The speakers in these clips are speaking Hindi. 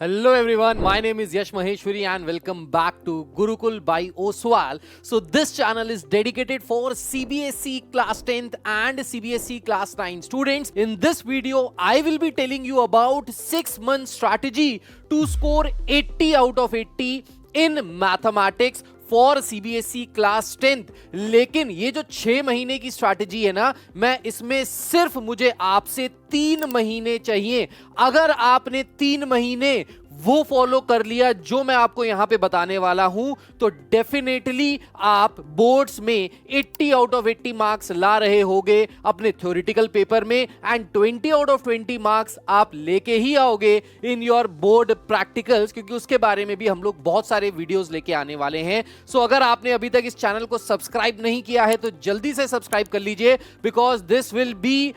Hello everyone, my name is Yash Maheshwari and welcome back to Gurukul by Oswal. So this channel is dedicated for CBSE class 10th and CBSE class 9 students. In this video, I will be telling you about 6-month strategy to score 80 out of 80 in mathematics for CBSE class 10th। लेकिन ये जो 6 महीने की स्ट्रैटेजी है ना, मैं इसमें सिर्फ मुझे आपसे 3 महीने चाहिए। अगर आपने 3 महीने वो फॉलो कर लिया जो मैं आपको यहां पे बताने वाला हूं, तो डेफिनेटली आप बोर्ड्स में 80 आउट ऑफ 80 मार्क्स ला रहे होगे अपने थ्योरेटिकल पेपर में, एंड 20 आउट ऑफ 20 मार्क्स आप लेके ही आओगे इन योर बोर्ड प्रैक्टिकल्स, क्योंकि उसके बारे में भी हम लोग बहुत सारे वीडियोस लेके आने वाले हैं। सो अगर आपने अभी तक इस चैनल को सब्सक्राइब नहीं किया है तो जल्दी से सब्सक्राइब कर लीजिए, because this will be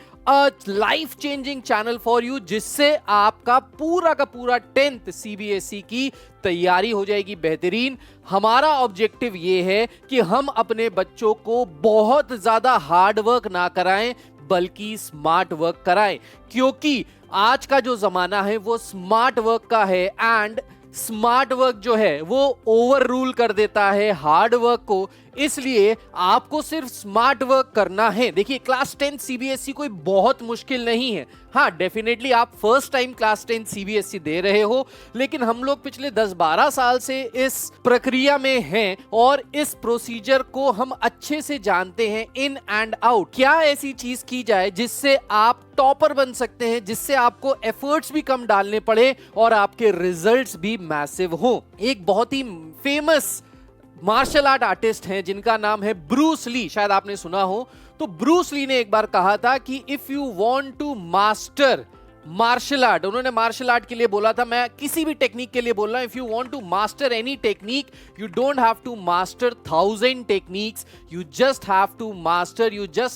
life changing channel for you, जिससे आपका पूरा का पूरा 10th सीबीएसई की तैयारी हो जाएगी बेहतरीन। हमारा ऑब्जेक्टिव ये है कि हम अपने बच्चों को बहुत ज्यादा हार्ड वर्क ना कराएं, बल्कि स्मार्ट वर्क कराएं, क्योंकि आज का जो जमाना है वो स्मार्ट वर्क का है, एंड स्मार्ट वर्क जो है वो ओवर रूल कर देता है हार्ड वर्क को। इसलिए आपको सिर्फ स्मार्ट वर्क करना है। देखिए, क्लास 10 सीबीएसई कोई बहुत मुश्किल नहीं है। हाँ, डेफिनेटली आप फर्स्ट टाइम क्लास 10 सीबीएसई दे रहे हो, लेकिन हम लोग पिछले 10-12 साल से इस प्रक्रिया में हैं और इस प्रोसीजर को हम अच्छे से जानते हैं इन एंड आउट। क्या ऐसी चीज की जाए जिससे आप टॉपर बन सकते हैं, जिससे आपको एफर्ट्स भी कम डालने पड़े और आपके रिजल्ट्स भी मैसिव हो। एक बहुत ही फेमस मार्शल आर्ट आर्टिस्ट हैं जिनका नाम है ब्रूस ली, शायद आपने सुना हो। तो ब्रूस ली ने एक बार कहा था कि if you want to master martial art, उन्होंने मार्शल आर्ट के लिए बोला था, मैं किसी भी टेक्निक के लिए बोल रहा हूं, if you want to master any technique, you don't have to master 1000 techniques, you just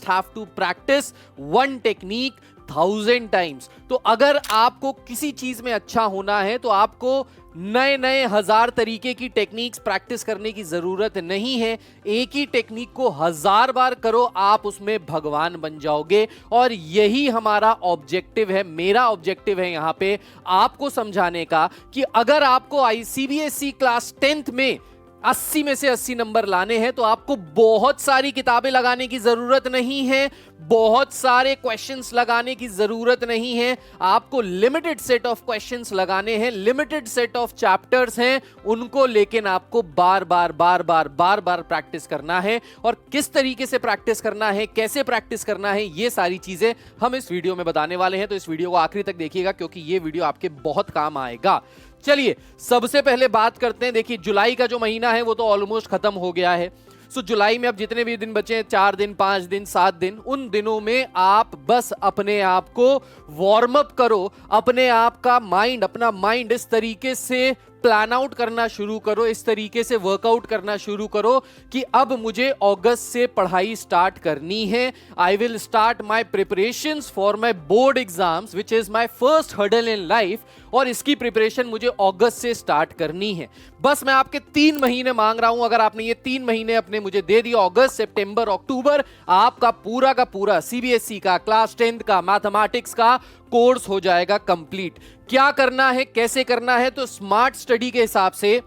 have to practice one technique 1000 times. तो अगर आपको किसी चीज में अच्छा होना है तो आपको नए नए 1000 तरीके की टेक्निक्स प्रैक्टिस करने की जरूरत नहीं है। एक ही टेक्निक को 1000 बार करो, आप उसमें भगवान बन जाओगे। और यही हमारा ऑब्जेक्टिव है, मेरा ऑब्जेक्टिव है यहां पे आपको समझाने का कि अगर आपको आईसीबीएसई क्लास 10th में 80 में से 80 नंबर लाने हैं तो आपको बहुत सारी किताबें लगाने की जरूरत नहीं है, बहुत सारे क्वेश्चंस लगाने की जरूरत नहीं है। आपको लिमिटेड सेट ऑफ क्वेश्चंस लगाने हैं, लिमिटेड सेट ऑफ चैप्टर्स हैं, उनको लेकिन आपको बार बार प्रैक्टिस करना है। और किस तरीके से प्रैक्टिस करना है, कैसे प्रैक्टिस करना है, ये सारी चीजें हम इस वीडियो में बताने वाले हैं। तो इस वीडियो को आखिरी तक देखिएगा, क्योंकि ये वीडियो आपके बहुत काम आएगा। चलिए सबसे पहले बात करते हैं। देखिए, जुलाई का जो महीना है वो तो ऑलमोस्ट खत्म हो गया है। सो जुलाई में अब जितने भी दिन बचे हैं, 4 दिन, 5 दिन, 7 दिन, उन दिनों में आप बस अपने आप को वार्म अप करो, अपने आप का माइंड, अपना माइंड इस तरीके से प्लान आउट करना शुरू करो, इस तरीके से वर्कआउट करना शुरू करो कि अब मुझे अगस्त से पढ़ाई स्टार्ट करनी है। I will start my preparations for my board exams which is my first hurdle in life, और इसकी प्रिपरेशन मुझे अगस्त से स्टार्ट करनी है। बस मैं आपके 3 महीने मांग रहा हूं। अगर आपने ये 3 महीने अपने मुझे दे दिए, अगस्त, सितंबर, अक्टूबर, आपका पूरा का पूरा सीबीएसई का क्लास 10th का मैथमेटिक्स का कोर्स हो जाएगा कंप्लीट। क्या करना है, कैसे करना है, तो स्मार्ट स्टडी के हिसाब से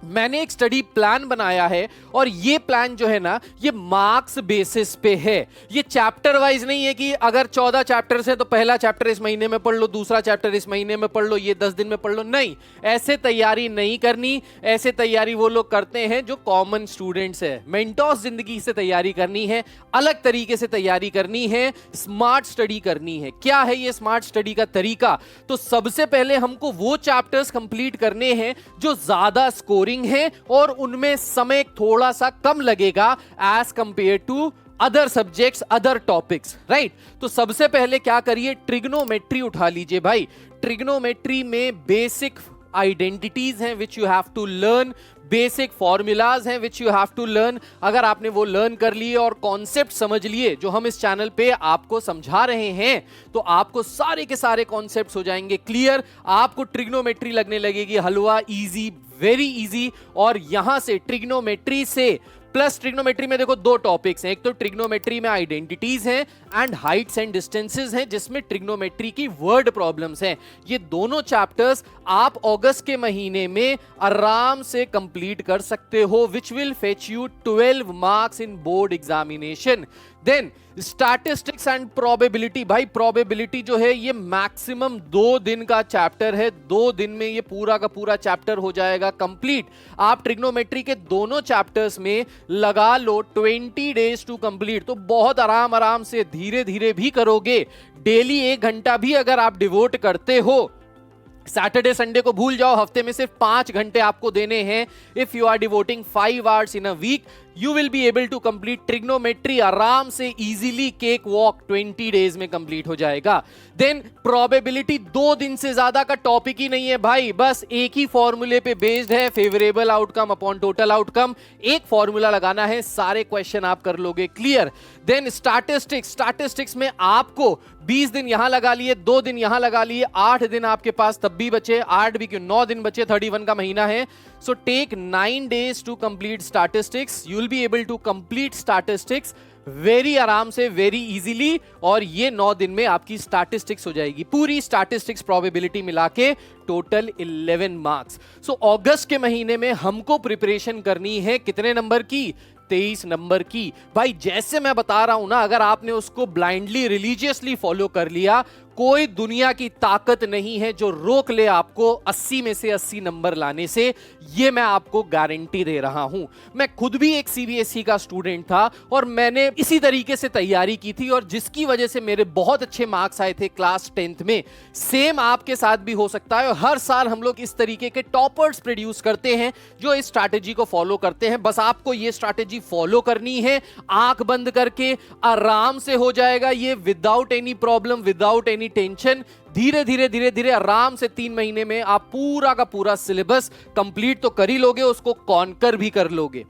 मैंने एक स्टडी प्लान बनाया है, और ये प्लान जो है ना, ये मार्क्स बेसिस पे है। ये चैप्टर वाइज नहीं है कि अगर 14 चैप्टर्स हैं तो पहला चैप्टर इस महीने में पढ़ लो, दूसरा चैप्टर इस महीने में पढ़ लो, ये 10 दिन में पढ़ लो। नहीं, ऐसे तैयारी नहीं करनी। ऐसे तैयारी वो लोग करते हैं जो कॉमन स्टूडेंट्स है। मेंटोस जिंदगी से तैयारी करनी है, अलग तरीके से तैयारी करनी है, स्मार्ट स्टडी करनी है। क्या है ये स्मार्ट स्टडी का तरीका? तो सबसे पहले हमको वो चैप्टर्स कंप्लीट करने हैं जो ज्यादा स्कोरिंग है और उनमें समय थोड़ा सा कम लगेगा as compare to other subjects, other topics, right. तो सबसे पहले क्या करिए, ट्रिग्नोमेट्री उठा लीजिए भाई। ट्रिग्नोमेट्री में बेसिक आइडेंटिटीज हैं which you have to learn, basic formulas हैं which you have to learn. अगर आपने वो लर्न कर लिए और कॉन्सेप्ट समझ लिए जो हम इस चैनल पे आपको समझा रहे हैं, तो आपको सारे के सारे कॉन्सेप्ट्स हो जाएंगे क्लियर। आपको ट्रिग्नोमेट्री लगने लगेगी हलवा, इजी, वेरी इजी। और यहां से ट्रिग्नोमेट्री से प्लस ट्रिग्नोमेट्री में देखो 2 टॉपिक्स हैं। एक तो ट्रिग्नोमेट्री में आइडेंटिटीज हैं एंड हाइट्स एंड डिस्टेंसेस हैं जिसमें ट्रिग्नोमेट्री की वर्ड प्रॉब्लम्स हैं। ये दोनों चैप्टर्स आप अगस्त के महीने में आराम से कंप्लीट कर सकते हो, which will fetch you 12 marks in board examination. Then statistics and probability, भाई प्रोबेबिलिटी जो है ये मैक्सिमम 2 दिन का चैप्टर है, 2 दिन में ये पूरा का पूरा चैप्टर हो जाएगा कंप्लीट। आप ट्रिग्नोमेट्री के दोनों चैप्टर्स में लगा लो 20 डेज टू कंप्लीट, तो बहुत आराम से धीरे धीरे भी करोगे। डेली 1 घंटा भी अगर आप डिवोट करते हो, सैटरडे संडे को भूल जाओ, हफ्ते में सिर्फ 5 घंटे आपको देने हैं। If you are devoting 5 hours in a week, you will be able to complete trigonometry आराम से, इजीली केक वॉक 20 डेज में कंप्लीट हो जाएगा। देन प्रोबेबिलिटी 2 दिन से ज्यादा का टॉपिक ही नहीं है भाई, बस एक ही फॉर्मूले पे बेस्ड है, favourable outcome upon total outcome. एक फॉर्मूला लगाना है, सारे क्वेश्चन आप कर लोगे क्लियर। देन स्टैटिस्टिक्स में आपको 20 दिन यहां लगा लिए, 2 दिन यहां लगा लिए, 8 दिन आपके पास तब भी बचे, 8 भी क्यों 9 दिन बचे, 31 का महीना है। So take 9 days to complete statistics, you will be able to complete statistics very आराम से, वेरी इजीली, और ये 9 दिन में आपकी स्टैटिस्टिक्स हो जाएगी, पूरी स्टैटिस्टिक्स प्रोबेबिलिटी मिला के टोटल 11 मार्क्स। सो अगस्त के महीने में हमको प्रिपरेशन करनी है कितने नंबर की? 23 नंबर की। भाई जैसे मैं बता रहा हूं ना, अगर आपने उसको ब्लाइंडली रिलीजियसली फॉलो कर लिया, कोई दुनिया की ताकत नहीं है जो रोक ले आपको 80 में से 80 नंबर लाने से, ये मैं आपको गारंटी दे रहा हूं। मैं खुद भी एक सीबीएसई का स्टूडेंट था और मैंने इसी तरीके से तैयारी की थी, और जिसकी वजह से मेरे बहुत अच्छे मार्क्स आए थे क्लास 10th में। सेम आपके साथ भी हो सकता है, और हर साल हम लोग इस तरीके के टॉपर्स प्रोड्यूस करते हैं जो इस स्ट्रैटेजी को फॉलो करते हैं। बस आपको ये स्ट्रैटेजी फॉलो करनी है, आंख बंद करके आराम से हो जाएगा ये, without any problem, without any tension. धीरे धीरे आराम से 3 महीने में आप पूरा का पूरा सिलेबस कंप्लीट तो कर ही लोगे, उसको कॉन्कर भी कर लोगे।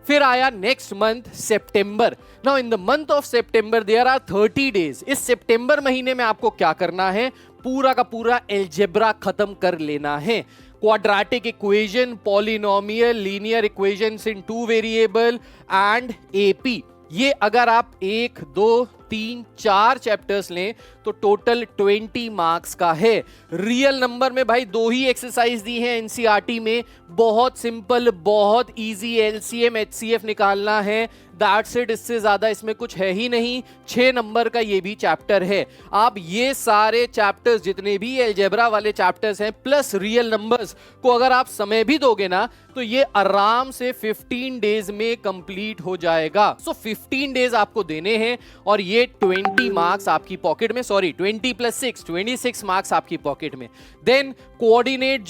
फिर आया नेक्स्ट मंथ सितंबर। Now in the month of September there are 30 days. इस सितंबर महीने में आपको क्या करना है? पूरा का पूरा अलजेब्रा खत्म कर लेना है। Quadratic equation, polynomial, linear equations in 2 variable and AP, ये अगर आप 1, 2, 3, 4 चैप्टर्स लें तो टोटल 20 मार्क्स का है। रियल नंबर में भाई 2 ही एक्सरसाइज दी है एनसीईआरटी में, बहुत सिंपल, बहुत इजी, एलसीएम एचसीएफ निकालना है, दैट्स इट। इससे ज्यादा इसमें कुछ है ही नहीं। 6 नंबर का ये भी चैप्टर है। आप ये सारे चैप्टर्स, जितने भी अलजेब्रा वाले चैप्टर्स हैं प्लस रियल नंबर्स को अगर आप समय भी दोगे ना, तो ये आराम से 15 डेज में कंप्लीट हो जाएगा। सो 15 डेज आपको देने हैं, और ये 20 मार्क्स आपकी पॉकेट में, सॉरी 20 + 6, 26 मार्क्स आपकी पॉकेट में। Then coordinate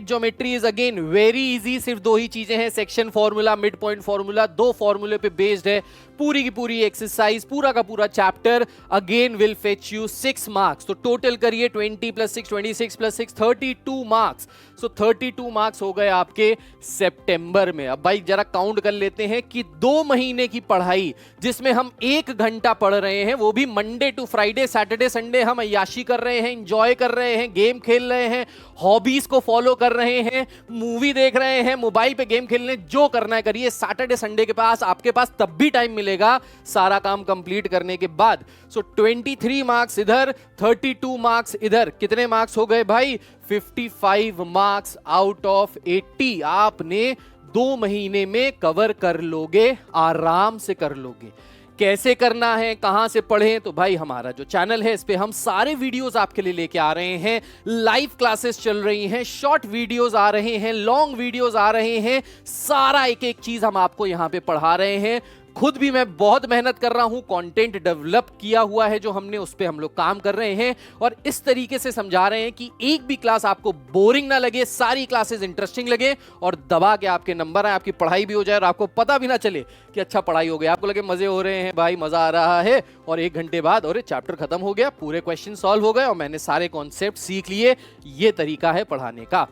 geometry is again very easy. सिर्फ 2 ही चीजें हैं, section formula, mid point formula, 2 फॉर्मूले पे बेस्ड है पूरी की पूरी एक्सरसाइज। पूरा का पूरा chapter again will fetch you 6 marks. तो टोटल करिए 20 + 6, 26 + 6, 32 मार्क्स। सो 32 मार्क्स हो गए आपके सितंबर में। अब भाई जरा काउंट कर लेते हैं कि 2 महीने की पढ़ाई, जिसमें हम 1 घंटा पढ़ रहे हैं, वो भी Monday to Friday, Saturday Sunday हम अय्याशी कर रहे हैं, एंजॉय कर रहे हैं, गेम खेल रहे हैं, हॉबीज को फॉलो कर रहे हैं, मूवी देख रहे हैं, मोबाइल पे गेम खेलने, जो करना है करिए। सैटरडे संडे के पास आपके पास तब भी टाइम मिलेगा सारा काम कंप्लीट करने के बाद। सो 23 मार्क्स इधर, 32 मार्क्स इधर, कितने मार्क्स हो गए भाई? 55 मार्क्स आउट ऑफ 80 आपने 2 महीने में कवर कर लोगे, आराम से कर लोगे। कैसे करना है, कहां से पढ़ें? तो भाई हमारा जो चैनल है, इस पे हम सारे वीडियोस आपके लिए लेके आ रहे हैं। लाइव क्लासेस चल रही हैं, शॉर्ट वीडियोस आ रहे हैं, लॉन्ग वीडियोस आ रहे हैं, सारा एक एक चीज हम आपको यहां पे पढ़ा रहे हैं। खुद भी मैं बहुत मेहनत कर रहा हूं, कंटेंट डेवलप किया हुआ है जो हमने, उस पे हम लोग काम कर रहे हैं, और इस तरीके से समझा रहे हैं कि एक भी क्लास आपको बोरिंग ना लगे, सारी क्लासेस इंटरेस्टिंग लगे, और दबा के आपके नंबर आए, आपकी पढ़ाई भी हो जाए, और आपको पता भी ना चले कि अच्छा पढ़ाई हो गई। आपको लगे मजे हो रहे हैं, भाई मजा आ रहा है, और 1 घंटे बाद और चैप्टर खत्म हो गया, पूरे क्वेश्चन सॉल्व हो गए, और मैंने सारे कॉन्सेप्ट सीख लिए। ये तरीका है पढ़ाने का।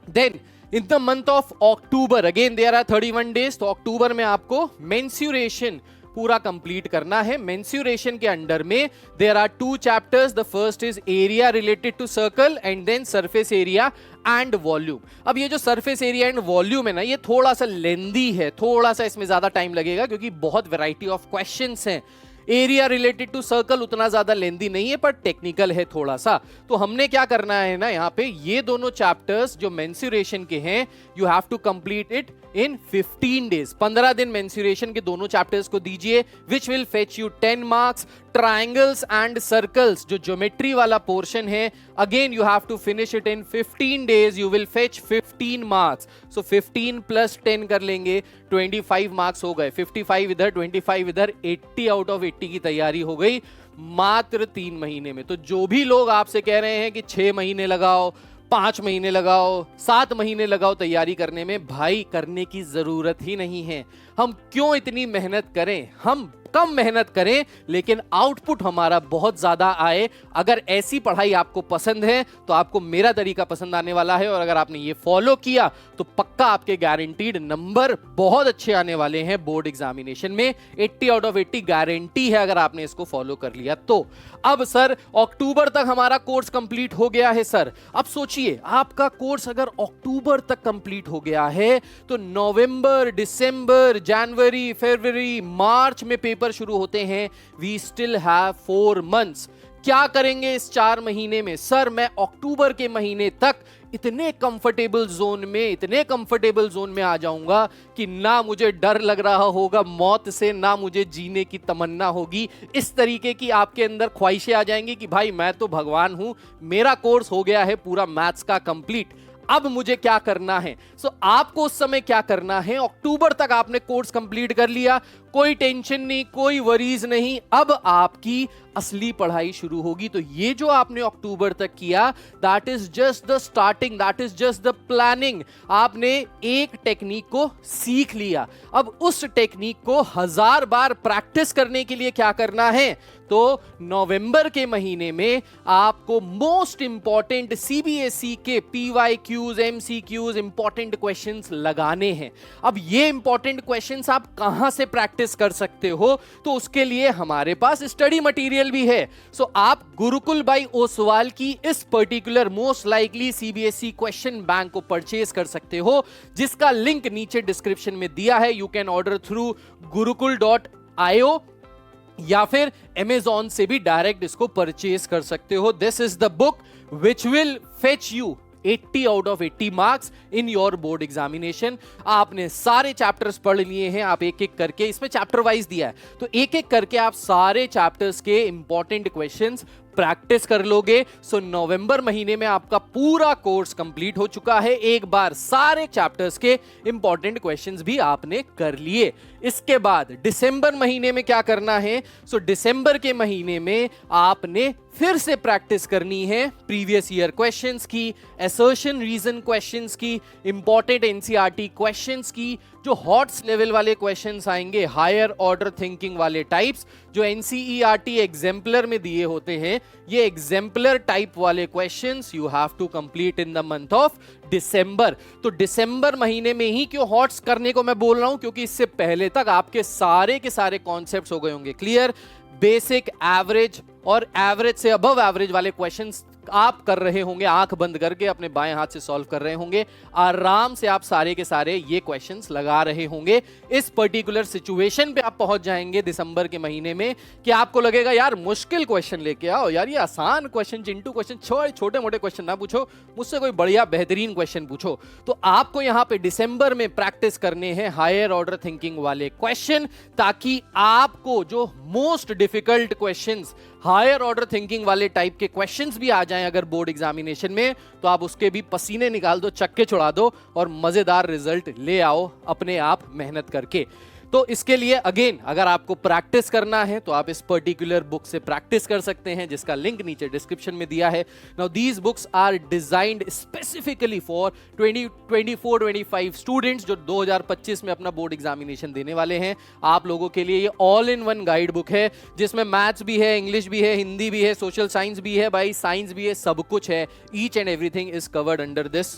Then in the month of October again there are 31 days. तो अक्टूबर में आपको मेंस्युरेशन पूरा कंप्लीट करना है। मेंस्युरेशन के अंडर में there are 2 chapters. The first is area related to circle, and then surface area and volume. अब ये जो सरफेस एरिया एंड वॉल्यूम है ना, ये थोड़ा सा लेंदी है, थोड़ा सा इसमें ज्यादा टाइम लगेगा, क्योंकि बहुत वैरायटी ऑफ क्वेश्चंस हैं। एरिया रिलेटेड टू सर्कल उतना ज्यादा लेंदी नहीं है पर टेक्निकल है थोड़ा सा। तो हमने क्या करना है ना, यहाँ पे ये दोनों चैप्टर्स जो मेंसुरेशन के हैं, you have to complete it in 15 days. 15 दिन मेंसुरेशन के दोनों चैप्टर्स को दीजिए, which will fetch you 10 marks. Triangles and circles जो ज्योमेट्री वाला पोर्शन है, again you have to finish it in 15 days, you will fetch 15 marks. So 15 plus 10 कर लेंगे, 25 मार्क्स हो गए। 55 इधर 25 इधर, 80 आउट ऑफ 80 की तैयारी हो गई मात्र 3 महीने में। तो जो भी लोग आपसे कह रहे हैं कि 6 महीने लगाओ, 5 महीने लगाओ, 7 महीने लगाओ तैयारी करने में, भाई करने की जरूरत ही नहीं है। हम क्यों इतनी मेहनत करें, हम कम मेहनत करें लेकिन आउटपुट हमारा बहुत ज्यादा आए। अगर ऐसी पढ़ाई आपको पसंद है तो आपको मेरा तरीका पसंद आने वाला है, और अगर आपने ये फॉलो किया तो पक्का आपके गारंटीड नंबर बहुत अच्छे आने वाले हैं बोर्ड एग्जामिनेशन में। 80 आउट ऑफ 80 गारंटी है अगर आपने इसको फॉलो कर लिया तो। अब सर अक्टूबर तक हमारा कोर्स कंप्लीट हो गया है सर। अब सोचिए आपका कोर्स अगर अक्टूबर तक कंप्लीट हो गया है तो नवंबर, दिसंबर, जनवरी, फरवरी, मार्च में पेपर शुरू होते हैं। We still have 4 months. क्या करेंगे इस 4 महीने में? सर मैं अक्टूबर के महीने तक इतने कंफर्टेबल जोन में आ जाऊंगा कि ना मुझे डर लग रहा होगा मौत से, ना मुझे जीने की तमन्ना होगी। इस तरीके की आपके अंदर ख्वाहिशें आ जाएंगी कि भाई मैं तो भगवान हूं, मेरा कोर्स हो गया है पूरा मैथ्स का कंप्लीट, अब मुझे क्या करना है। सो आपको उस समय क्या करना है, अक्टूबर तक आपने कोर्स कंप्लीट कर लिया, कोई टेंशन नहीं, कोई वरीज नहीं, अब आपकी असली पढ़ाई शुरू होगी। तो ये जो आपने अक्टूबर तक किया, that is just the starting, that is just the planning. आपने एक टेक्निक को सीख लिया, अब उस टेक्निक को 1000 बार प्रैक्टिस करने के लिए क्या करना है, तो नवंबर के महीने में आपको मोस्ट इंपॉर्टेंट सीबीएसई के पीवाईक्यूज, एमसीक्यूज, इंपॉर्टेंट क्वेश्चंस लगाने हैं। अब ये इंपॉर्टेंट क्वेश्चंस आप कहां से प्रैक्टिस कर सकते हो, तो उसके लिए हमारे पास स्टडी मटेरियल भी है। सो आप गुरुकुल बाई ओसवाल की इस particular most likely CBSE question bank को परचेज कर सकते हो, जिसका लिंक नीचे डिस्क्रिप्शन में दिया है। You can order through gurukul.io या फिर Amazon से भी डायरेक्ट इसको परचेज कर सकते हो। This is the book which will fetch you 80 out of 80 marks in your board examination. आपने सारे चैप्टर्स पढ़ लिए हैं, आप एक एक करके, इसमें चैप्टर वाइज दिया है तो एक एक करके आप सारे चैप्टर्स के इंपॉर्टेंट क्वेश्चंस प्रैक्टिस कर लोगे। सो नवंबर महीने में आपका पूरा कोर्स कंप्लीट हो चुका है, एक बार सारे चैप्टर्स के इंपॉर्टेंट क्वेश्चंस भी आपने कर लिए। इसके बाद दिसंबर महीने में क्या करना है, सो दिसंबर के महीने में आपने फिर से प्रैक्टिस करनी है प्रीवियस ईयर क्वेश्चंस की, असर्शन रीजन क्वेश्चंस की, इंपॉर्टेंट एनसीईआरटी क्वेश्चंस की, जो हॉट्स लेवल वाले क्वेश्चंस आएंगे, हायर ऑर्डर थिंकिंग वाले टाइप्स जो एनसीईआरटी एग्जाम्पलर में दिए होते हैं, ये एग्जाम्पलर टाइप वाले questions you have to complete in the month of December. तो दिसंबर महीने में ही क्यों हॉट्स करने को मैं बोल रहा हूं, क्योंकि इससे पहले तक आपके सारे के सारे कॉन्सेप्ट्स हो गए होंगे क्लियर। बेसिक, एवरेज और एवरेज से अबव एवरेज वाले क्वेश्चंस आप कर रहे होंगे, आंख बंद करके अपने बाएं हाथ से सॉल्व कर रहे होंगे, आराम से आप सारे के सारे ये क्वेश्चंस लगा रहे होंगे। इस पर्टिकुलर सिचुएशन पे आप पहुंच जाएंगे दिसंबर के महीने में कि आपको लगेगा यार मुश्किल क्वेश्चन लेके आओ, यार ये आसान क्वेश्चन, चिंटू क्वेश्चन, छोटे मोटे क्वेश्चन ना पूछो, मुझसे कोई बढ़िया बेहतरीन क्वेश्चन पूछो। तो आपको यहां पे दिसंबर में प्रैक्टिस करने हैं हायर ऑर्डर थिंकिंग वाले क्वेश्चन, ताकि आपको जो most difficult questions, higher order thinking वाले टाइप के क्वेश्चंस भी आ जाएं अगर बोर्ड एग्जामिनेशन में, तो आप उसके भी पसीने निकाल दो, चक्के छुड़ा दो और मजेदार रिजल्ट ले आओ अपने आप मेहनत करके। तो इसके लिए अगेन अगर आपको प्रैक्टिस करना है तो आप इस पर्टिकुलर बुक से प्रैक्टिस कर सकते हैं, जिसका लिंक नीचे डिस्क्रिप्शन में दिया है। Now these books are designed specifically for 2024-25 students जो 2025 में अपना बोर्ड एग्जामिनेशन देने वाले हैं। आप लोगों के लिए ये all in one guide book है, जिसमें मैथ्स भी है, इंग्लिश भी है, हिंदी भी है, सोशल साइंस भी है, भाई साइंस भी है, सब कुछ है। Each and everything is covered under this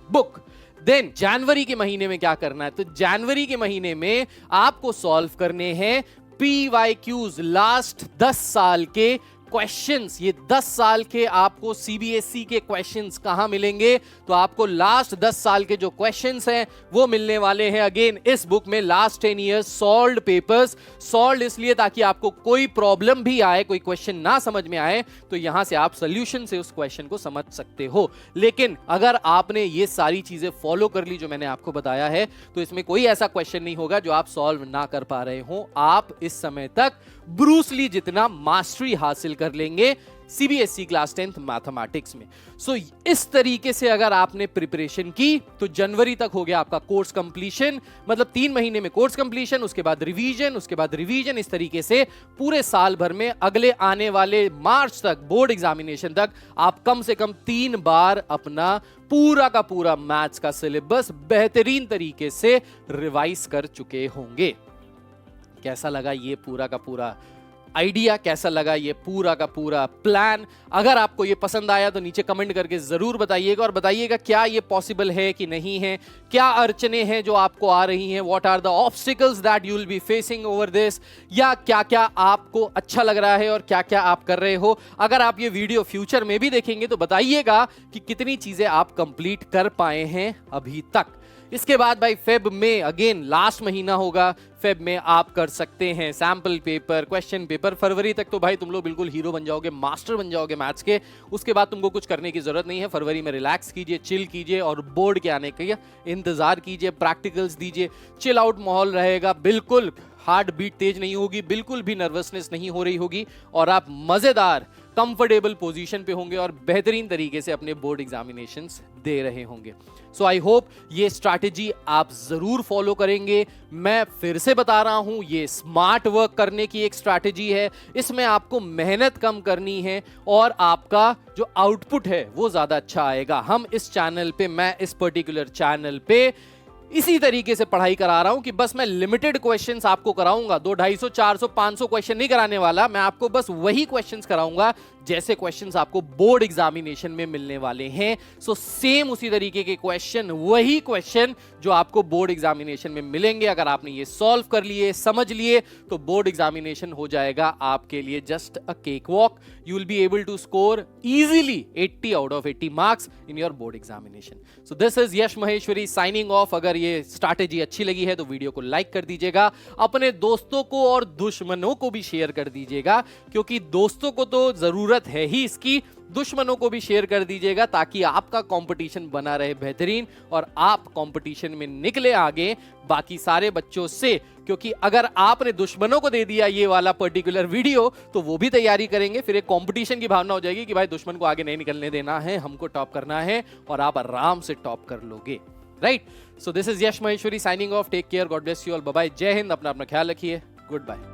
book. Then जनवरी के महीने में क्या करना है, तो जनवरी के महीने में आपको सॉल्व करने हैं पीवाईक्यूज, लास्ट 10 साल के क्वेश्चंस, ये 10 साल के आपको सीबीएसई के क्वेश्चंस कहां मिलेंगे? तो आपको लास्ट 10 साल के जो क्वेश्चंस हैं वो मिलने वाले हैं अगेन इस बुक में, last 10 years solved papers. Solved इसलिए ताकि आपको कोई प्रॉब्लम भी आए, कोई क्वेश्चन ना समझ में आए तो यहां से आप सॉल्यूशन से उस क्वेश्चन को समझ सकते हो। लेकिन अगर आपने ये सारी चीजें फॉलो कर ली जो मैंने आपको बताया है, तो इसमें कोई ऐसा क्वेश्चन नहीं होगा जो आप सॉल्व ना कर पा रहे हो। आप इस समय तक ब्रूस ली जितना मास्टरी हासिल कर लेंगे सीबीएसई क्लास 10th मैथमेटिक्स में। सो इस तरीके से अगर आपने प्रिपरेशन की तो जनवरी तक हो गया आपका कोर्स कंप्लीशन, मतलब 3 महीने में कोर्स कंप्लीशन, उसके बाद रिवीजन, उसके बाद रिवीजन, इस तरीके से पूरे साल भर में अगले आने वाले मार्च तक, बोर्ड एग्जामिनेशन तक, आप कम से कम 3 बार अपना पूरा का पूरा मैथ्स का सिलेबस बेहतरीन तरीके से रिवाइज कर चुके होंगे। कैसा लगा ये पूरा का पूरा आइडिया, कैसा लगा ये पूरा का पूरा प्लान? अगर आपको ये पसंद आया तो नीचे कमेंट करके जरूर बताइएगा, और बताइएगा क्या ये पॉसिबल है कि नहीं है, क्या अड़चने हैं जो आपको आ रही हैं, what are the obstacles that you will be facing over this, या क्या क्या आपको अच्छा लग रहा है और क्या क्या आप कर रहे हो। अगर आप ये वीडियो फ्यूचर में भी देखेंगे तो बताइएगा कि कितनी चीजें आप कंप्लीट कर पाए हैं अभी तक। इसके बाद भाई फेब में अगेन लास्ट महीना होगा, फेब में आप कर सकते हैं सैंपल पेपर, क्वेश्चन पेपर। फरवरी तक तो भाई तुम लोग बिल्कुल हीरो बन जाओगे, मास्टर बन जाओगे मैथ्स के। उसके बाद तुमको कुछ करने की जरूरत नहीं है। फरवरी में रिलैक्स कीजिए, चिल कीजिए और बोर्ड के आने का इंतजार कीजिए, प्रैक्टिकल्स दीजिए, चिल आउट माहौल रहेगा, बिल्कुल हार्ट बीट तेज नहीं होगी, बिल्कुल भी नर्वसनेस नहीं हो रही होगी, और आप मजेदार कंफर्टेबल पोजीशन पे होंगे और बेहतरीन तरीके से अपने बोर्ड एग्जामिनेशंस दे रहे होंगे। सो आई होप ये स्ट्रैटेजी आप जरूर फॉलो करेंगे। मैं फिर से बता रहा हूं, ये स्मार्ट वर्क करने की एक स्ट्रैटेजी है। इसमें आपको मेहनत कम करनी है और आपका जो आउटपुट है वो ज्यादा अच्छा आएगा। हम इस चैनल पे, मैं इस पर्टिकुलर चैनल पे इसी तरीके से पढ़ाई करा रहा हूं कि बस मैं लिमिटेड क्वेश्चंस आपको कराऊंगा, 200, 250, 400, 500 क्वेश्चन नहीं कराने वाला। मैं आपको बस वही क्वेश्चंस कराऊंगा जैसे क्वेश्चंस आपको बोर्ड एग्जामिनेशन में मिलने वाले हैं। सो सेम उसी तरीके के क्वेश्चन, वही क्वेश्चन जो आपको बोर्ड एग्जामिनेशन में मिलेंगे। अगर आपने ये सॉल्व कर लिए, समझ लिए, तो बोर्ड एग्जामिनेशन हो जाएगा आपके लिए just a cake walk. You will be able to score easily 80 out of 80 marks in your board examination. So this is Yash Maheshwari signing off. अगर ये स्ट्रैटेजी अच्छी लगी है तो वीडियो को लाइक कर दीजिएगा, अपने दोस्तों को और दुश्मनों को भी शेयर कर दीजिएगा, क्योंकि दोस्तों को तो जरूरत है ही इसकी, दुश्मनों को भी शेयर कर दीजिएगा ताकि आपका कंपटीशन बना रहे बेहतरीन और आप कंपटीशन में निकले आगे बाकी सारे बच्चों से। क्योंकि अगर आपने दुश्मनों को दे दिया ये वाला पर्टिकुलर वीडियो तो वो भी तैयारी करेंगे, फिर एक कंपटीशन की भावना हो जाएगी कि भाई दुश्मन को आगे नहीं निकलने देना है, हमको टॉप करना है, और आप आराम से टॉप कर लोगे। Right? So this is Yash Maheshwari signing off. Take care, God bless you all, bye bye, Jai Hind, अपना ख्याल रखिए, गुड बाय।